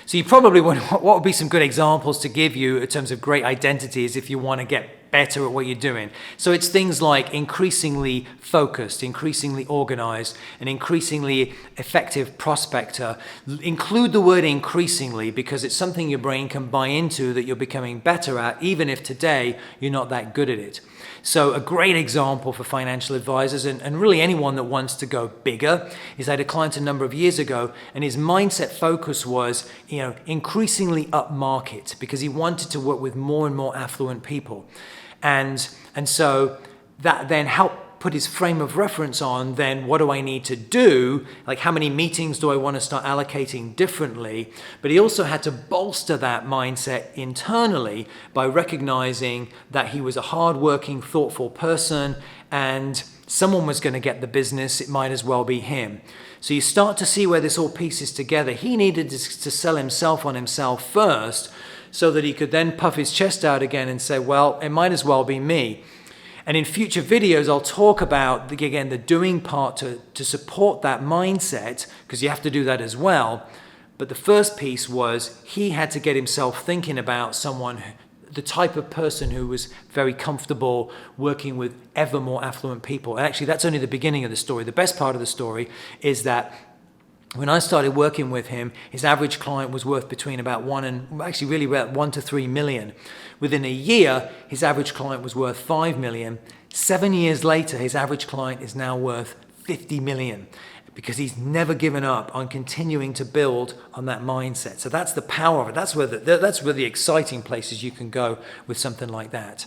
So you probably would, what would be some good examples to give you in terms of great identities if you want to get better at what you're doing? So it's things like increasingly focused, increasingly organized, an increasingly effective prospector. Include the word increasingly because it's something your brain can buy into that you're becoming better at, even if today you're not that good at it. So a great example for financial advisors and really anyone that wants to go bigger is I had a client a number of years ago, and his mindset focus was, increasingly upmarket because he wanted to work with more and more affluent people. And so that then helped put his frame of reference on, then what do I need to do? Like how many meetings do I want to start allocating differently? But he also had to bolster that mindset internally by recognizing that he was a hardworking, thoughtful person and someone was going to get the business. It might as well be him. So you start to see where this all pieces together. He needed to sell himself on himself first so that he could then puff his chest out again and say, well, it might as well be me. And in future videos, I'll talk about, again, the doing part to support that mindset, because you have to do that as well. But the first piece was he had to get himself thinking about the type of person who was very comfortable working with ever more affluent people. And actually, that's only the beginning of the story. The best part of the story is that when I started working with him, his average client was worth between about about 1 to 3 million. Within a year, his average client was worth 5 million. 7 years later, his average client is now worth 50 million because he's never given up on continuing to build on that mindset. So that's the power of it. That's where the exciting places you can go with something like that.